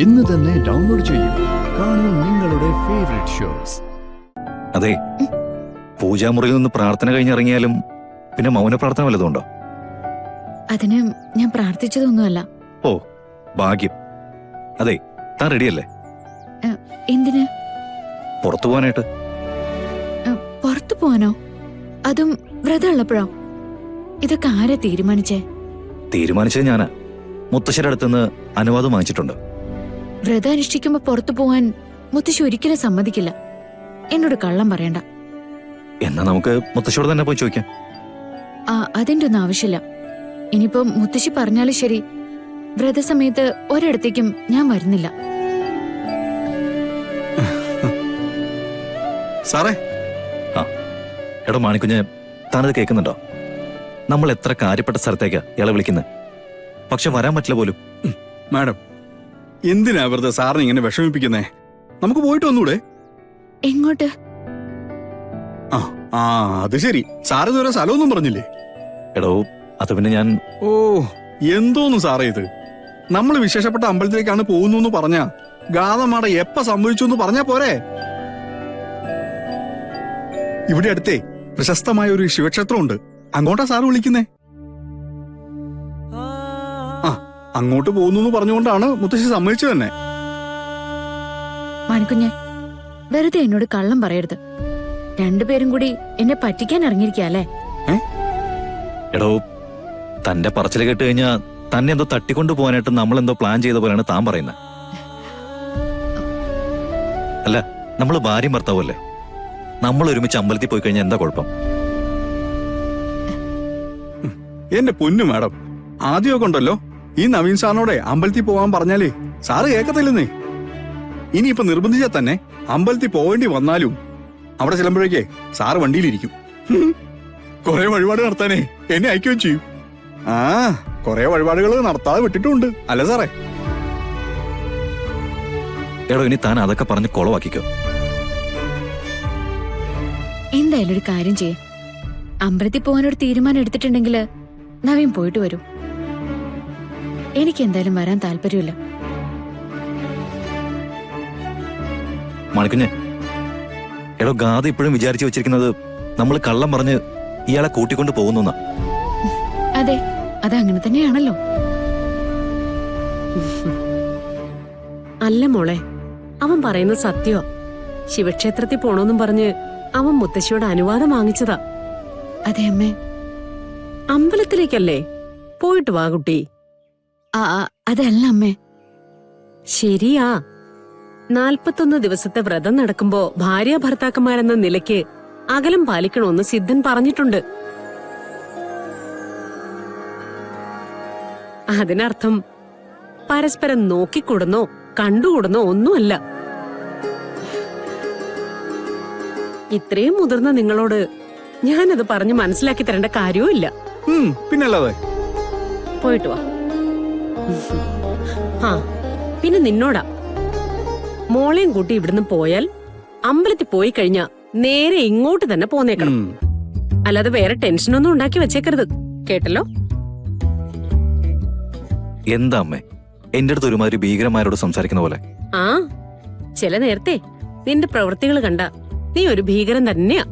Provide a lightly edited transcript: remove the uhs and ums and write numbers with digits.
ഇന്ന് തന്നെ ഡൗൺലോഡ് ചെയ്യൂ. കാണൂ നിങ്ങളുടെ ഫേവറേറ്റ് ഷോസ്. അതെ, പൂജാമുറിയിൽ നിന്ന് പ്രാർത്ഥന കഴിഞ്ഞിറങ്ങിയാലും പിന്നെ മൗന പ്രാർത്ഥന വല്ലതുണ്ടോ? അതിന് ഞാൻ പ്രാർത്ഥിച്ചതൊന്നുമല്ല. ഓ ഭാഗ്യം. അതെ, താൻ റെഡിയല്ലേ? എന്തിന്? പുറത്തു പോകാനായിട്ട്. പുറത്തു പോവാനോ? അതും വ്രതം ഉള്ളപ്പോഴോ? ഇതൊക്കെ ആരാ തീരുമാനിച്ചേ? തീരുമാനിച്ചത് ഞാനാ. മുത്തശ്ശിയുടെ അടുത്തുനിന്ന് അനുവാദം വാങ്ങിച്ചിട്ടുണ്ട്. വ്രതം അനുഷ്ഠിക്കുമ്പോ പുറത്തു പോവാൻ മുത്തശ്ശി ഒരിക്കലും സമ്മതിക്കില്ല. എന്നോട് കള്ളം പറയണ്ട. എന്നാ നമുക്ക് മുത്തശ്ശിയോട് തന്നെ പോയി ചോദിക്കാം. അതിന്റെ ഒന്നും ആവശ്യമില്ല. ഇനിയിപ്പോ മുത്തശ്ശി പറഞ്ഞാലും ശരി, വ്രതസമയത്ത് ഒരിടത്തേക്കും ഞാൻ വരുന്നില്ല. സാറേ. എടോ മാണിക്കുഞ്ഞ്, താനത് കേൾക്കുന്നുണ്ടോ? നമ്മൾ എത്ര കാര്യപ്പെട്ട സ്ഥലത്തേക്കാ ഇയാളെ വിളിക്കുന്നത്, പക്ഷെ വരാൻ പറ്റില്ല പോലും. മാഡം, എന്തിനാ വെറുതെ സാറിനെ ഇങ്ങനെ വിഷമിപ്പിക്കുന്നേ? നമുക്ക് പോയിട്ട് വന്നൂടെ? എങ്ങോട്ട്? അത് ശരി. സാറ് ഇതുവരെ സ്ഥലമൊന്നും പറഞ്ഞില്ലേ? എടോ, അത് പിന്നെ ഞാൻ... ഓ, എന്തോന്നു സാറേ ഇത്? നമ്മൾ വിശേഷപ്പെട്ട അമ്പലത്തിലേക്കാണ് പോകുന്നു പറഞ്ഞ ഗാഥമാട എപ്പ സംഭവിച്ചു എന്ന് പറഞ്ഞാ പോരെ? ഇവിടെ അടുത്തേ പ്രശസ്തമായ ഒരു ശിവക്ഷേത്രം ഉണ്ട്. അങ്ങോട്ടാ സാറ് വിളിക്കുന്നേ. അങ്ങോട്ട് പോകുന്നു പറഞ്ഞുകൊണ്ടാണ് മുത്തശ്ശി സമ്മതിച്ചു തന്നെ. മണിക്കുഞ്ഞെ, വെറുതെ എന്നോട് കള്ളം പറയരുത്. രണ്ടുപേരും കൂടി എന്നെ പറ്റിക്കാൻ ഇറങ്ങിയിരിക്കല്ലേ? എടോ, തന്റെ പറച്ചില് കേട്ട് കഴിഞ്ഞാ തന്നെ എന്തോ തട്ടിക്കൊണ്ടു പോകാനായിട്ട് നമ്മളെന്തോ പ്ലാൻ ചെയ്ത പോലെയാണ് താൻ പറയുന്നത്. അല്ല, നമ്മള് ഭാര്യയും ഭർത്താവല്ലേ. നമ്മൾ ഒരുമിച്ച് അമ്പലത്തിൽ പോയി കഴിഞ്ഞാൽ എന്താ കുഴപ്പം? എന്റെ പൊന്നു മാഡം, ആദ്യമൊക്കെ ഉണ്ടല്ലോ ഈ നവീൻ സാറിനോടെ അമ്പലത്തിൽ പോകാൻ പറഞ്ഞാലേ സാറ് കേൾക്കത്തില്ലെന്നേ. ഇനിയിപ്പൊ നിർബന്ധിച്ചാൽ തന്നെ അമ്പലത്തിൽ പോവേണ്ടി വന്നാലും അവിടെ ചെല്ലുമ്പോഴേക്കേ സാറ് വണ്ടിയിലിരിക്കും. കുറെ വഴിപാട് നടത്താനേ എന്നെ അയക്കുകയും ചെയ്യും. കുറെ വഴിപാടുകൾ നടത്താതെ വിട്ടിട്ടുമുണ്ട് അല്ല സാറേ? എടോ, ഇനി താൻ അതൊക്കെ പറഞ്ഞ് കൊളവാക്കിക്കോ. എന്തായാലും ഒരു കാര്യം ചെയ്യേ. അമ്പലത്തിൽ പോകാനൊരു തീരുമാനം എടുത്തിട്ടുണ്ടെങ്കിൽ നവീൻ പോയിട്ട് വരൂ. എനിക്ക് എന്തായാലും വരാൻ താല്പര്യമില്ല. മണിക്കുഞ്ഞ്, എടോ, ഗാഥ ഇപ്പോഴും വിചാരിച്ചു വെച്ചിരിക്കുന്നത് നമ്മൾ കള്ളം പറഞ്ഞ് ഇയാളെ കൂട്ടിക്കൊണ്ട് പോകുന്ന. അതെ, അതങ്ങനെ തന്നെയാണല്ലോ. അല്ല മോളെ, അവൻ പറയുന്നത് സത്യോ? ശിവക്ഷേത്രത്തിൽ പോണോന്നും പറഞ്ഞ് അവൻ മുത്തശ്ശിയോട് അനുവാദം വാങ്ങിച്ചതാ. അതെ അമ്മേ. അമ്പലത്തിലേക്കല്ലേ? പോയിട്ട് വാ കുട്ടി. അതല്ല അമ്മേ. ശരിയാ, 41 ദിവസത്തെ വ്രതം നടക്കുമ്പോ ഭാര്യ ഭർത്താക്കന്മാരെന്ന നിലയ്ക്ക് അകലം പാലിക്കണമെന്ന് സിദ്ധൻ പറഞ്ഞിട്ടുണ്ട്. അതിനർത്ഥം പരസ്പരം നോക്കിക്കൂടുന്നോ കണ്ടുകൂടുന്നോ ഒന്നുമല്ല. ഇത്രയും മുതിർന്ന നിങ്ങളോട് ഞാനത് പറഞ്ഞ് മനസ്സിലാക്കി തരേണ്ട കാര്യവും ഇല്ല. പിന്നല്ലാതെ. പോയിട്ട് വാ. പിന്നെ നിന്നോടാ, മോളെയും കൂട്ടി ഇവിടുന്ന് പോയാൽ അമ്പലത്തിൽ പോയി കഴിഞ്ഞാ നേരെ ഇങ്ങോട്ട് തന്നെ പോന്നേക്കണം. അല്ലാതെ വേറെ ടെൻഷനൊന്നും ഉണ്ടാക്കി വെച്ചേക്കരുത്, കേട്ടല്ലോ? എന്താ അമ്മേ എന്റെ അടുത്ത് ഒരുമാതിരി ഭീകരന്മാരോട് സംസാരിക്കുന്ന പോലെ? ചില നേരത്തെ നിന്റെ പ്രവൃത്തികൾ കണ്ട നീ ഒരു ഭീകരൻ തന്നെയാ.